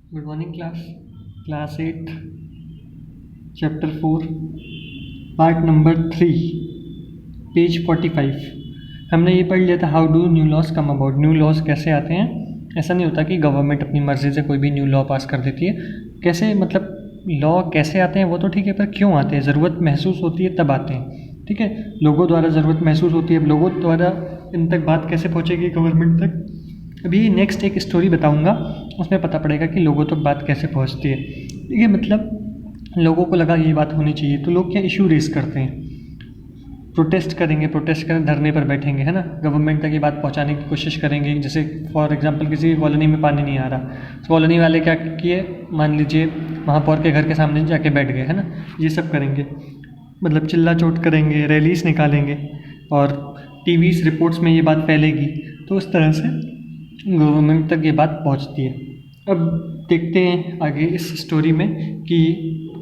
Good morning class 8 chapter 4 part number 3 page 45। हमने ये पढ़ लिया था how do new laws come about. New laws कैसे आते हैं। ऐसा नहीं होता कि गवर्नमेंट अपनी मर्ज़ी से कोई भी न्यू लॉ पास कर देती है। कैसे मतलब लॉ कैसे आते हैं वो तो ठीक है, पर क्यों आते हैं, ज़रूरत महसूस होती है तब आते हैं। ठीक है, लोगों द्वारा ज़रूरत महसूस होती है। अब लोगों द्वारा इन तक बात कैसे पहुँचेगी गवर्नमेंट तक, अभी नेक्स्ट एक स्टोरी बताऊंगा, उसमें पता पड़ेगा कि लोगों तक बात कैसे पहुंचती है। ये मतलब लोगों को लगा ये बात होनी चाहिए तो लोग क्या इशू रेस करते हैं, प्रोटेस्ट करेंगे, प्रोटेस्ट करें, धरने पर बैठेंगे, है ना, गवर्नमेंट तक ये बात पहुंचाने की कोशिश करेंगे। जैसे फॉर एग्जांपल किसी कॉलोनी में पानी नहीं आ रहा तो कॉलोनी वाले क्या किए, मान लीजिए महापौर के घर के सामने जाके बैठ गए, है ना, ये सब करेंगे, मतलब चिल्ला चोट करेंगे, रैलीज निकालेंगे और टीवी रिपोर्ट्स में ये बात फैलेगी। तो उस तरह से गवर्नमेंट तक ये बात पहुंचती है। अब देखते हैं आगे इस स्टोरी में कि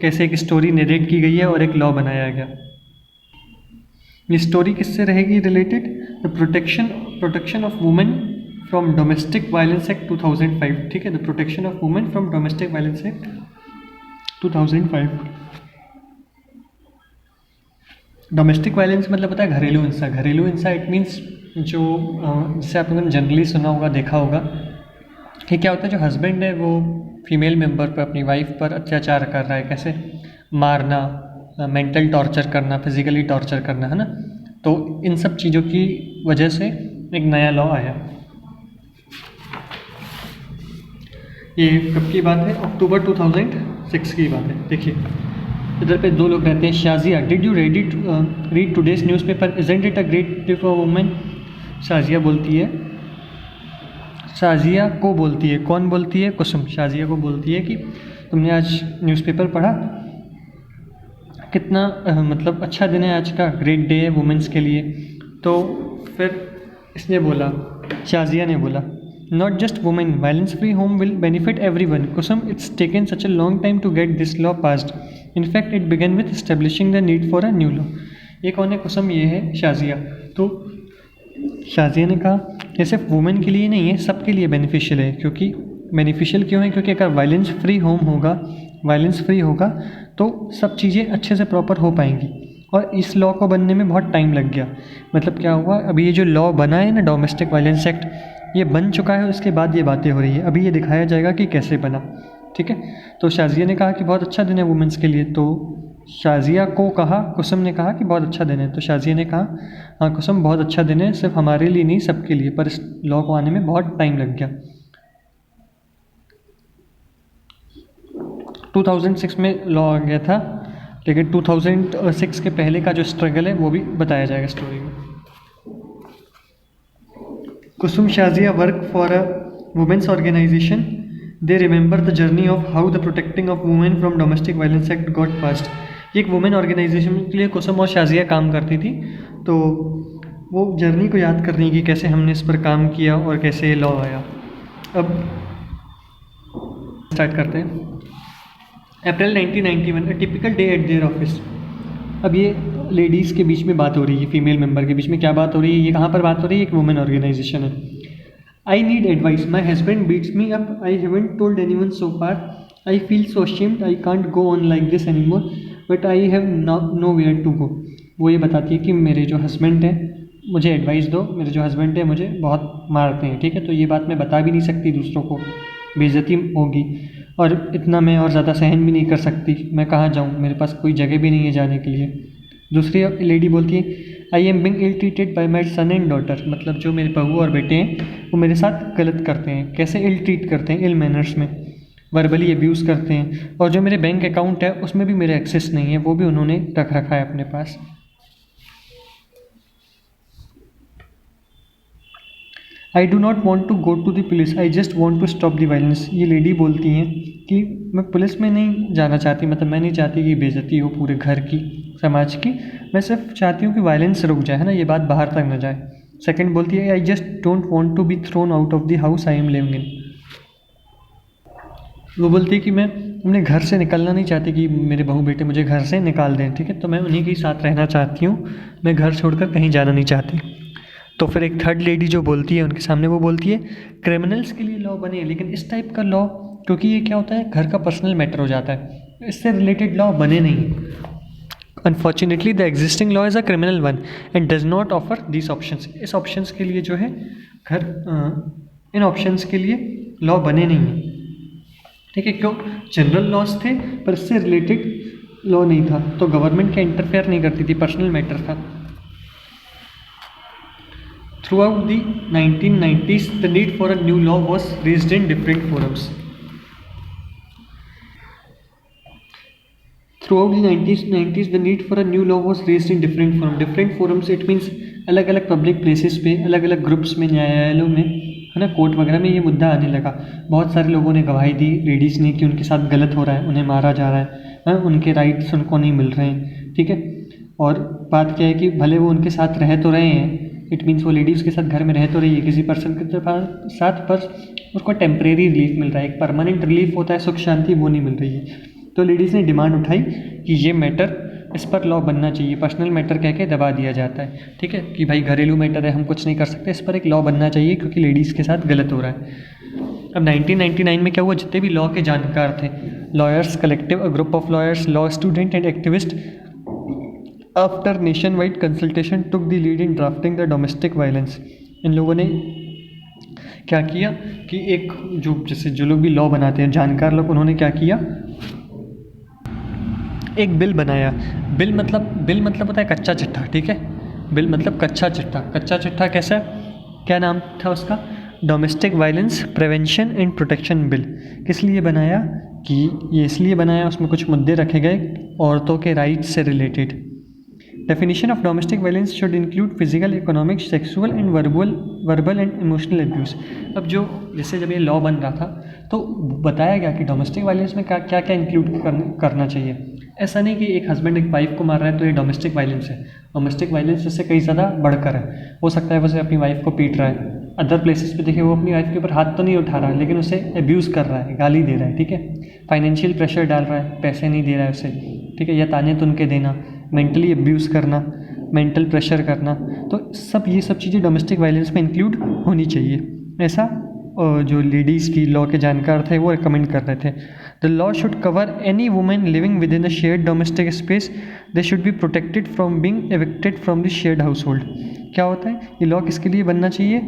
कैसे एक स्टोरी नरेट की गई है और एक लॉ बनाया गया। ये स्टोरी किससे रहेगी related, the protection of women from domestic violence act 2005। ठीक है, the protection of women from domestic violence act 2005। Domestic violence मतलब पता है घरेलू हिंसा। घरेलू हिंसा इट मीन्स जो जिससे आप लोगों ने जनरली सुना होगा, देखा होगा कि क्या होता है, जो हस्बैंड है वो फीमेल मेंबर पर, अपनी वाइफ पर अत्याचार कर रहा है, कैसे मारना, मेंटल टॉर्चर करना, फिजिकली टॉर्चर करना, है ना। तो इन सब चीज़ों की वजह से एक नया लॉ आया। ये कब की बात है, अक्टूबर 2006 की बात है। देखिए इधर पे दो लोग रहते हैं। Shazia, did you read today's newspaper, isn't it a great day for women. Shazia बोलती है, शाजिया को बोलती है, कौन बोलती है, कुसुम शाजिया को बोलती है कि तुमने आज न्यूज़पेपर पढ़ा, कितना मतलब अच्छा दिन है आज का, ग्रेट डे है वुमेन्स के लिए। तो फिर इसने बोला, शाजिया ने बोला, not just women, violence free home will benefit everyone. Kusum, it's taken such a long time to get this law passed, in fact it began with establishing the need for a new law. ये कौन है, कुसुम, ये है शाजिया। तो शाजिया ने कहा ये सिर्फ वुमेन के लिए नहीं है, सबके लिए बेनिफिशियल है। क्योंकि बेनिफिशियल क्यों है, क्योंकि अगर वायलेंस फ्री होम होगा, वायलेंस फ्री होगा तो सब चीज़ें अच्छे से प्रॉपर हो पाएंगी। और इस लॉ को बनने में बहुत टाइम लग गया। मतलब क्या हुआ, अभी ये जो लॉ बना है ना, डोमेस्टिक वायलेंस एक्ट, ये बन चुका है, उसके बाद ये बातें हो रही है। अभी ये दिखाया जाएगा कि कैसे बना। ठीक है, तो शाजिया ने कहा कि बहुत अच्छा दिन है वुमेन्स के लिए। तो शाजिया को कहा, कुसुम ने कहा कि बहुत अच्छा दिन है। तो शाजिया ने कहा, हाँ कुसुम, बहुत अच्छा दिन है, सिर्फ हमारे लिए नहीं सबके लिए, पर इस लॉ को आने में बहुत टाइम लग गया। 2006 में लॉ आ गया था, लेकिन 2006 के पहले का जो स्ट्रगल है वो भी बताया जाएगा स्टोरी में। Kusum Shazia work for a women's organization, they remember the journey of how the protecting of women from domestic violence act got passed. ये एक वुमेन ऑर्गेनाइजेशन के लिए कुसुम और शाजिया काम करती थी। तो वो जर्नी को याद कर रही कि कैसे हमने इस पर काम किया और कैसे ये लॉ आया। अब स्टार्ट करते हैं। अप्रैल 1991, a typical day at their office. अब ये लेडीज़ के बीच में बात हो रही है, फीमेल मेंबर के बीच में क्या बात हो रही है, ये कहाँ पर बात हो रही है, एक वुमेन ऑर्गेनाइजेशन है। I need advice, my husband beats me up, I haven't told anyone so far, I feel so ashamed, I can't go on like this anymore, but I have nowhere to go. वो ये बताती है कि मेरे जो husband हैं, मुझे advice दो, मेरे जो हस्बैंड हैं मुझे बहुत मारते हैं। ठीक है, तो ये बात मैं बता भी नहीं सकती दूसरों को, बेइज्जती होगी, और इतना मैं और ज़्यादा सहन भी नहीं कर सकती। मैं कहाँ जाऊँ, मेरे पास कोई जगह भी नहीं है जाने के लिए। दूसरी लेडी बोलती है, I am being ill treated by my son and daughter. मतलब जो मेरे बहू और बेटे हैं वो मेरे साथ गलत करते हैं। कैसे इल ट्रीट करते हैं, इल मैनर्स में, वर्बली अब्यूज़ करते हैं। और जो मेरे बैंक अकाउंट है उसमें भी मेरे एक्सेस नहीं है, वो भी उन्होंने रख रखा है अपने पास। I do not want to go to the police, I just want to stop the violence. ये लेडी बोलती हैं कि मैं पुलिस में नहीं जाना चाहती, मतलब मैं नहीं चाहती कि बेइज्जती हो पूरे घर की, समाज की, मैं सिर्फ चाहती हूँ कि वायलेंस रुक जाए, है ना, ये बात बाहर तक न जाए। सेकंड बोलती है, I just don't want to be thrown out of the house I am living in. वो बोलती है कि मैं अपने घर से निकलना नहीं चाहती कि मेरे बहू बेटे मुझे घर से निकाल दें। ठीक है, तो मैं उन्हीं के साथ रहना चाहती हूँ, मैं घर छोड़कर कहीं जाना नहीं चाहती। तो फिर एक थर्ड लेडी जो बोलती है उनके सामने, वो बोलती है क्रिमिनल्स के लिए लॉ बने, लेकिन इस टाइप का लॉ क्योंकि ये क्या होता है, घर का पर्सनल मैटर हो जाता है, इससे रिलेटेड लॉ बने नहीं। Unfortunately the existing law is a criminal one and does not offer this options. इस ऑप्शंस के लिए जो है इन ऑप्शंस के लिए लॉ बने नहीं हैं, ठीक है। क्यों? जनरल लॉज थे पर इससे रिलेटेड लॉ नहीं था, तो गवर्नमेंट क्या इंटरफेयर नहीं करती थी, पर्सनल मैटर था। Throughout the 1990s, the need for a new law was raised in different forums. Throughout the 1990s, the need for a new law was raised in different forums. Different forums, it means अलग अलग public places पे, अलग अलग groups में, न्यायालयों में, है ना, कोर्ट वगैरह में ये मुद्दा आने लगा। बहुत सारे लोगों ने गवाही दी, लेडीज़ ने, कि उनके साथ गलत हो रहा है, उन्हें मारा जा रहा है, उनके राइट्स उनको नहीं मिल रहे हैं, ठीक है। और बात क्या है कि भले वो उनके साथ रह तो रहे हैं, इट मीन्स वो लेडीज़ के साथ घर में रह तो रही है किसी पर्सन के साथ, पर उसको टेम्परेरी रिलीफ मिल रहा है, एक परमानेंट रिलीफ होता है, सुख शांति, वो नहीं मिल रही है। तो लेडीज़ ने डिमांड उठाई कि ये मैटर, इस पर लॉ बनना चाहिए। पर्सनल मैटर कह के दबा दिया जाता है, ठीक है, कि भाई घरेलू मैटर है, हम कुछ नहीं कर सकते, इस पर एक लॉ बनना चाहिए क्योंकि लेडीज़ के साथ गलत हो रहा है। अब 1999 में क्या हुआ, जितने भी लॉ के जानकार थे, lawyers collective, a group of lawyers, law student and activist, after nationwide consultation took the lead in drafting the domestic violence. इन लोगों ने क्या किया कि एक जो लोग भी लॉ बनाते हैं, जानकार लोग, उन्होंने क्या किया, एक बिल बनाया। बिल मतलब होता है कच्चा चिट्ठा, ठीक है। बिल मतलब कच्चा चिट्ठा। कच्चा चिट्ठा कैसा, क्या नाम था उसका, domestic violence prevention and protection bill. किस लिए बनाया कि ये इसलिए बनाया, उसमें कुछ मुद्दे रखे गए औरतों के राइट्स से related. Definition of domestic violence should include physical, economic, sexual and verbal and emotional abuse. अब जैसे जब ये लॉ बन रहा था तो बताया गया कि डोमेस्टिक वायलेंस में क्या क्या इंक्लूड करना चाहिए। ऐसा नहीं कि एक हस्बैंड एक वाइफ को मार रहा है तो ये डोमेस्टिक वायलेंस है। डोमेस्टिक वायलेंस इससे कई ज़्यादा बढ़कर है। हो सकता है वैसे अपनी वाइफ को पीट रहा है, अदर प्लेसेस पे देखिए वो अपनी वाइफ के ऊपर हाथ तो नहीं उठा रहा है, लेकिन उसे एब्यूज़ कर रहा है, गाली दे रहा है, ठीक है, फाइनेंशियल प्रेशर डाल रहा है, पैसे नहीं दे रहा है उसे, ठीक है, या ताने तुन के देना, मेंटली एब्यूज़ करना, मेंटल प्रेशर करना, तो ये सब चीज़ें डोमेस्टिक वायलेंस में इंक्लूड होनी चाहिए। ऐसा जो लेडीज़ की लॉ के जानकार थे वो रिकमेंड कर रहे थे। The law should cover any women living with in a shared domestic space, they should be protected from being evicted from the shared house hold. क्या होता है ये लॉ, किसके लिए बनना चाहिए,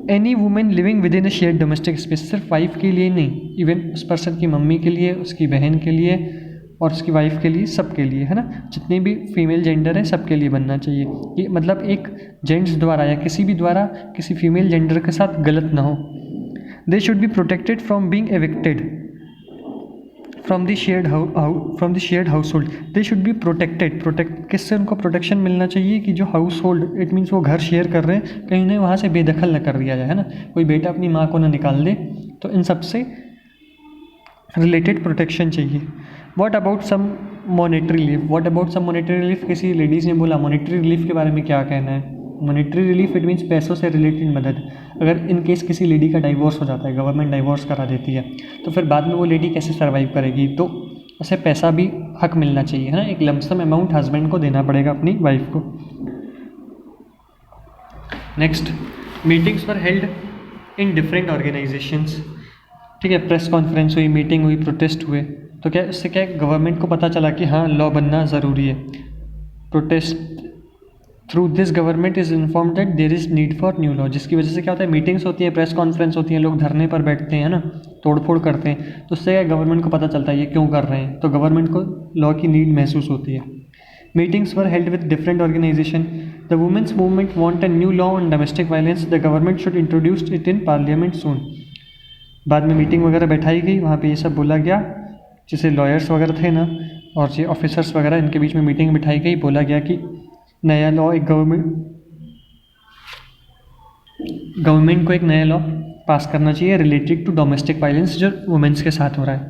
any women living with in a shared domestic space. सिर्फ wife के लिए नहीं, इवन उस पर्सन की मम्मी के लिए, उसकी बहन के लिए और उसकी वाइफ के लिए, सबके लिए, है ना, जितने भी फीमेल जेंडर है सबके लिए बनना चाहिए। ये मतलब एक जेंट्स द्वारा या किसी भी द्वारा किसी फीमेल जेंडर के साथ गलत ना हो। They should be protected from being evicted from the shared house hold. They should be protected, किससे उनको प्रोटेक्शन मिलना चाहिए कि जो हाउस होल्ड, इट मीन्स वो घर शेयर कर रहे हैं, कहीं उन्हें वहाँ से बेदखल न कर दिया जाए, है ना, कोई बेटा अपनी माँ को ना निकाल दे, तो इन सब से रिलेटेड प्रोटेक्शन चाहिए। What about some monetary relief, किसी लेडीज़ ने बोला मॉनेटरी रिलीफ के बारे में क्या कहना है। मॉनेटरी रिलीफ इट मीन्स पैसों से रिलेटेड मदद। अगर इन केस किसी लेडी का डाइवोर्स हो जाता है, गवर्नमेंट डाइवोर्स करा देती है, तो फिर बाद में वो लेडी कैसे सर्वाइव करेगी, तो उसे पैसा भी हक मिलना चाहिए, है ना, एक लमसम अमाउंट हस्बैंड को देना पड़ेगा अपनी वाइफ को। Next, meetings were held in different organisations, ठीक है, प्रेस कॉन्फ्रेंस हुई, मीटिंग हुई, प्रोटेस्ट हुए, तो क्या इससे क्या गवर्नमेंट को पता चला कि हाँ लॉ बनना ज़रूरी है। Protest through this government is inform that there is need for new law, जिसकी वजह से क्या होता है, मीटिंग्स होती है, प्रेस कॉन्फ्रेंस होती है, लोग धरने पर बैठते हैं, ना, तोड़फोड़ करते हैं, तो उससे गवर्नमेंट को पता चलता है ये क्यों कर रहे हैं, तो गवर्नमेंट को लॉ की नीड महसूस होती है। Meetings were held with different organization. The women's movement want a new law on domestic violence, the government should introduce it in parliament soon. बाद में मीटिंग वगैरह बैठाई गई, वहाँ पे ये सब बोला गया, जैसे लॉयर्स वगैरह थे ना और ये ऑफिसर्स वगैरह, इनके बीच में मीटिंग बिठाई गई, बोला गया कि नया लॉ, एक गवर्नमेंट को एक नया लॉ पास करना चाहिए रिलेटेड टू डोमेस्टिक वायलेंस जो वुमेन्स के साथ हो रहा है।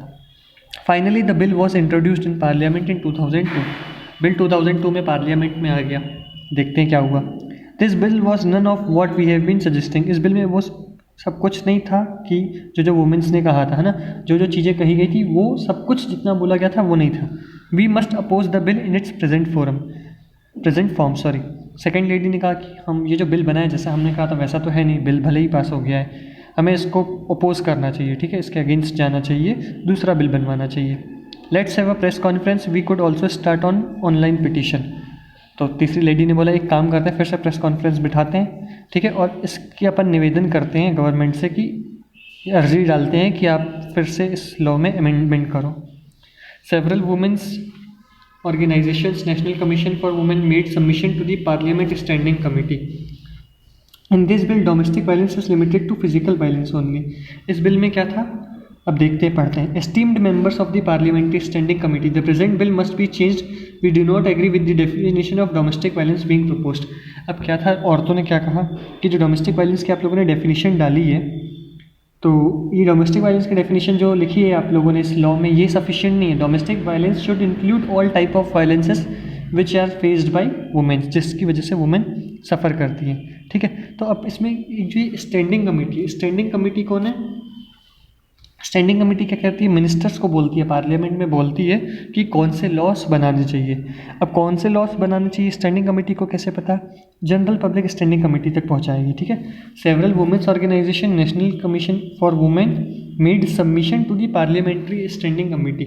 Finally the bill was introduced in parliament in 2002। Bill 2002 में पार्लियामेंट में आ गया, देखते हैं क्या हुआ। This bill was none of what we have been suggesting. इस बिल में वो सब कुछ नहीं था कि जो वुमेन्स ने कहा था, है ना, जो चीज़ें कही गई थी वो सब कुछ जितना बोला गया था वो नहीं था। We must oppose the bill in its present form. Second lady ने कहा कि हम ये जो बिल बनाया जैसा हमने कहा था वैसा तो है नहीं, बिल भले ही पास हो गया है, हमें इसको अपोज करना चाहिए, ठीक है, इसके अगेंस्ट जाना चाहिए, दूसरा बिल बनवाना चाहिए। Let's have a press conference, we could also start on online petition. तो तीसरी लेडी ने बोला एक काम करते हैं, फिर से प्रेस कॉन्फ्रेंस बिठाते हैं, ठीक है, और इसकी अपन निवेदन करते हैं गवर्नमेंट से कि अर्जी डालते हैं कि आप फिर से इस लॉ में अमेंडमेंट करो। Several women's organizations, National Commission for Women made submission to the Parliament Standing Committee. In this bill, domestic violence is limited to physical violence only. इस बिल में क्या था, अब देखते पढ़ते हैं। Esteemed members of the Parliamentary Standing Committee, the present bill must be changed. We do not agree with the definition of domestic violence being proposed. अब क्या था, औरतों ने क्या कहा कि जो डोमेस्टिक वायलेंस की आप लोगों ने डेफिनेशन डाली है, तो ये डोमेस्टिक वायलेंस की डेफिनेशन जो लिखी है आप लोगों ने इस लॉ में, ये सफिशिएंट नहीं है। Domestic violence should include all type of violences which are faced by women, जिसकी वजह से वुमेन सफ़र करती हैं, ठीक है। तो अब इसमें एक जो स्टैंडिंग कमेटी कौन है, स्टैंडिंग कमेटी क्या कहती है, मिनिस्टर्स को बोलती है, पार्लियामेंट में बोलती है कि कौन से लॉस बनाने चाहिए। अब कौन से लॉस बनाने चाहिए स्टैंडिंग कमेटी को कैसे पता, जनरल पब्लिक स्टैंडिंग कमेटी तक पहुंचाएगी, ठीक है। Several women's organization, national commission for women made submission to the parliamentary standing committee.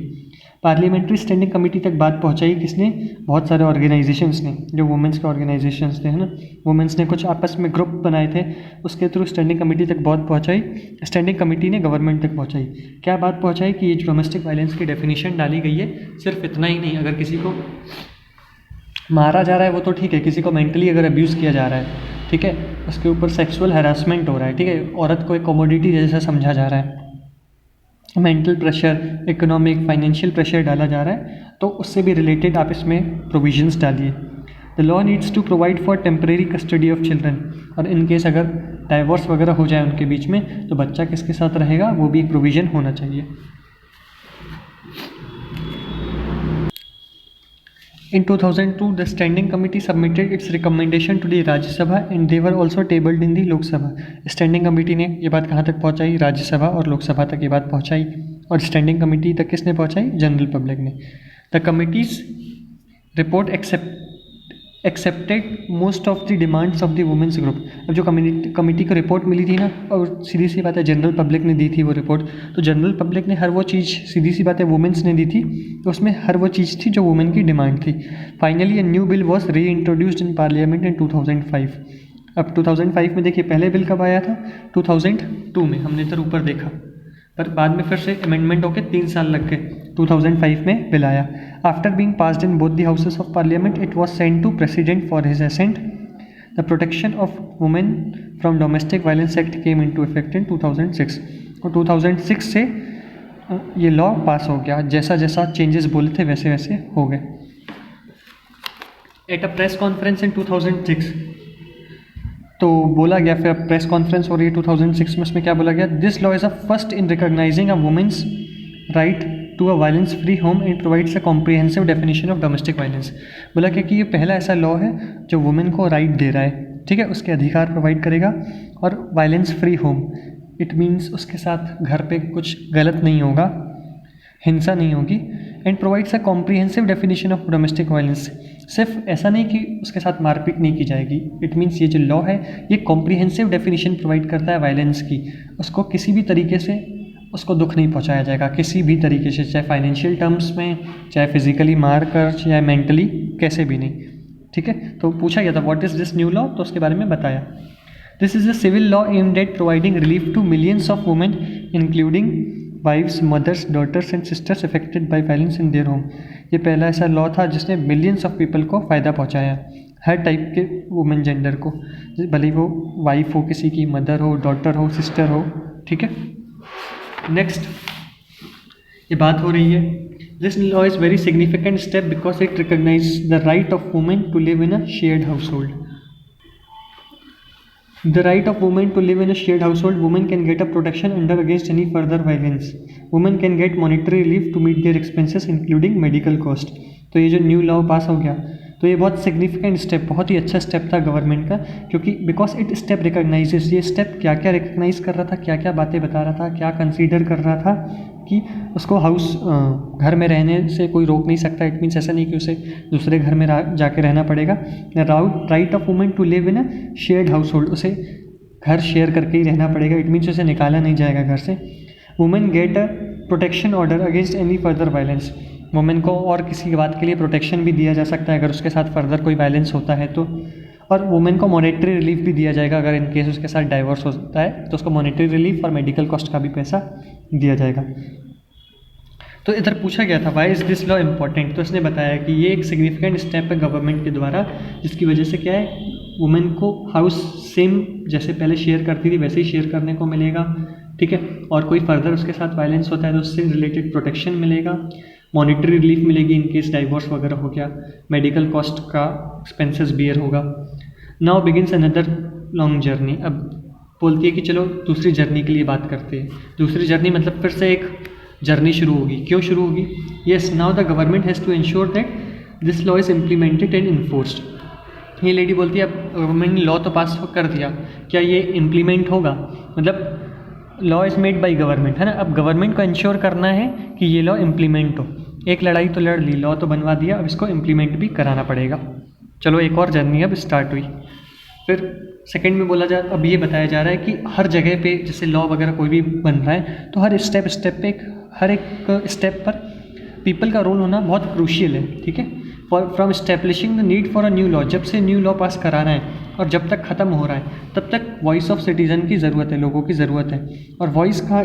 Parliamentary standing committee तक बात पहुंचाई किसने, बहुत सारे ऑर्गेनाइजेशंस ने, जो वुमेंस के ऑर्गेनाइजेशंस थे, है ना, वुमेन्स ने कुछ आपस में ग्रुप बनाए थे, उसके थ्रू स्टैंडिंग कमेटी तक बात पहुंचाई। स्टैंडिंग कमेटी ने गवर्नमेंट तक पहुंचाई, क्या बात पहुंचाई कि ये जो डोमेस्टिक वायलेंस की डेफिनेशन डाली गई है, सिर्फ इतना ही नहीं, अगर किसी को मारा जा रहा है वो तो ठीक है, किसी को मेंटली अगर अब्यूज़ किया जा रहा है, ठीक है, उसके ऊपर सेक्सुअल हैरासमेंट हो रहा है, ठीक है, औरत को एक कमोडिटी जैसा समझा जा रहा है, mental pressure, economic financial pressure डाला जा रहा है, तो उससे भी रिलेटेड आप इसमें प्रोविजंस डालिए। The law needs to provide for temporary custody of children, और इन केस अगर डाइवोर्स वगैरह हो जाए उनके बीच में, तो बच्चा किसके साथ रहेगा, वो भी एक प्रोविज़न होना चाहिए। In 2002, the Standing Committee submitted its recommendation to the Rajya Sabha and they were also tabled in the Lok Sabha. Standing Committee ने ये बात कहाँ तक पहुँचाई, राज्य सभा और लोक सभा तक ये बात पहुँचाई, और स्टैंडिंग कमेटी तक किसने पहुँचाई, जनरल पब्लिक ने। The committee's report accepted most of the demands of the women's group. अब जो कमेटी को रिपोर्ट मिली थी ना, और सीधी सी बात है जनरल पब्लिक ने दी थी वो रिपोर्ट, तो जनरल पब्लिक ने हर वो चीज़, सीधी सी बात है वुमेन्स ने दी थी, तो उसमें हर वो चीज़ थी जो वुमेन की डिमांड थी। Finally a new bill was री इंट्रोड्यूस्ड इन पार्लियामेंट इन 2005। अब 2005 में देखिए, पहले बिल कब आया था, 2002 में, हमने इधर ऊपर देखा, पर बाद में फिर से अमेंडमेंट होकर 3 साल लग गए, 2005 में बिल आया। After being passed in both the houses of parliament, it was sent to president for his assent. The protection of women from domestic violence act came into effect in 2006, और 2006 से ये law पास हो गया, जैसा जैसा changes बोले थे वैसे वैसे हो गए। At a press conference in 2006, तो बोला गया, फिर प्रेस कॉन्फ्रेंस हो रही है 2006 में, उसमें क्या बोला गया, this law is a first in recognising a women's right to a violence free home and provides a comprehensive definition of domestic violence. बोला क्या कि ये पहला ऐसा लॉ है जो वुमेन को राइट दे रहा है, ठीक है, उसके अधिकार प्रोवाइड करेगा, और violence free home, it means उसके साथ घर पे कुछ गलत नहीं होगा, हिंसा नहीं होगी, and provides a comprehensive definition of domestic violence. सिर्फ ऐसा नहीं कि उसके साथ मारपीट नहीं की जाएगी, इट मीन्स ये जो लॉ है ये कॉम्प्रिहेंसिव डेफिनेशन प्रोवाइड करता है वायलेंस की, उसको किसी भी तरीके से उसको दुख नहीं पहुंचाया जाएगा, किसी भी तरीके से, चाहे फाइनेंशियल टर्म्स में, चाहे फिजिकली मार कर, चाहे मेंटली, कैसे भी नहीं, ठीक है। तो पूछा गया था what is this new law, तो उसके बारे में बताया। This is a civil law aimed at providing relief to millions of women including wifes, mothers, daughters and sisters affected by violence in their home. ये पहला ऐसा लॉ था जिसने मिलियंस ऑफ पीपल को फ़ायदा पहुंचाया, हर टाइप के वुमेन जेंडर को, भले वो वाइफ हो, किसी की मदर हो, डॉटर हो, सिस्टर हो, ठीक है। नेक्स्ट ये बात हो रही है, this law is very significant step because it recognise the right of women to live in a shared household. The right of women to live in a shared household, women can get a protection under against any further violence. Women can get monetary relief to meet their expenses including medical cost. तो ये जो new law पास हो गया, तो ये बहुत significant step, बहुत ही अच्छा स्टेप था गवर्नमेंट का, क्योंकि बिकॉज इट स्टेप रिकॉग्नाइजेस, ये स्टेप क्या क्या रिकॉग्नाइज कर रहा था, क्या क्या बातें बता रहा था, क्या कंसीडर कर रहा था कि उसको हाउस घर में रहने से कोई रोक नहीं सकता। इट मीन्स ऐसा नहीं कि उसे दूसरे घर में जाके रहना पड़ेगा। Right of women to live in a shared household, उसे घर शेयर करके ही रहना पड़ेगा, इट मीन्स उसे निकाला नहीं जाएगा घर से। Women get a protection order against any further violence, women को और किसी की बात के लिए प्रोटेक्शन भी दिया जा सकता है अगर उसके साथ फर्दर कोई वायलेंस होता है तो। और वुमेन को मॉनेटरी रिलीफ भी दिया जाएगा अगर इन केस उसके साथ डाइवोर्स होता है तो उसको मॉनेटरी रिलीफ और मेडिकल कॉस्ट का भी पैसा दिया जाएगा। तो इधर पूछा गया था why is this law important, तो इसने बताया कि ये एक सिग्निफिकेंट स्टेप है गवर्नमेंट के द्वारा, जिसकी वजह से क्या है, वुमेन को हाउस सेम जैसे पहले शेयर करती थी वैसे ही शेयर करने को मिलेगा, ठीक है। और कोई फर्दर उसके साथ वायलेंस होता है तो उससे रिलेटेड प्रोटेक्शन मिलेगा, मॉनेटरी रिलीफ मिलेगी इन केस डाइवोर्स वगैरह हो गया, मेडिकल कॉस्ट का एक्सपेंसेस बियर होगा। Now begins another long journey, अब बोलती है कि चलो दूसरी जर्नी के लिए बात करते हैं। दूसरी जर्नी मतलब फिर से एक जर्नी शुरू होगी। क्यों शुरू होगी? Yes, now the government has to ensure that this law is implemented and enforced. ये लेडी बोलती है अब गवर्नमेंट ने लॉ तो पास कर दिया, क्या ये इम्प्लीमेंट होगा? मतलब law is made by government, है ना। अब गवर्नमेंट को इंश्योर करना है कि ये लॉ इम्प्लीमेंट हो। एक लड़ाई तो लड़ ली, लॉ तो बनवा दिया, अब इसको इम्प्लीमेंट भी कराना पड़ेगा। चलो एक और जर्नी अब स्टार्ट हुई। फिर सेकंड में बोला जा, अब ये बताया जा रहा है कि हर जगह पे जैसे लॉ वगैरह कोई भी बन रहा है तो हर स्टेप पे हर एक स्टेप पर पीपल का रोल होना बहुत क्रूशियल है, ठीक है। From establishing the need for a new law, जब से न्यू लॉ पास कराना है और जब तक ख़त्म हो रहा है तब तक वॉइस ऑफ सिटीज़न की ज़रूरत है, लोगों की ज़रूरत है। और वॉइस का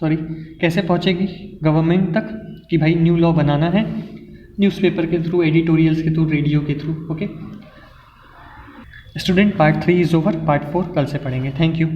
कैसे पहुँचेगी गवर्नमेंट तक कि भाई न्यू लॉ बनाना है? न्यूज़पेपर के थ्रू, एडिटोरियल्स के थ्रू, रेडियो के through, okay. Student, part 3 is over, part 4 कल से पढ़ेंगे। Thank you.